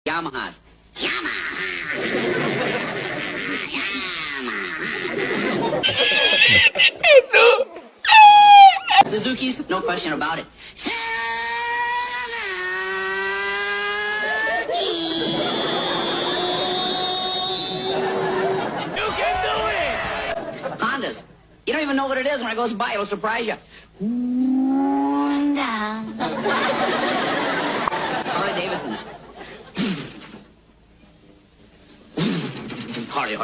Yamahas. Suzuki's, no question about it. You can do it! Hondas. You don't even know what it is. When it goes by, it'll surprise you. Honda. Harley Davidsons. Harley.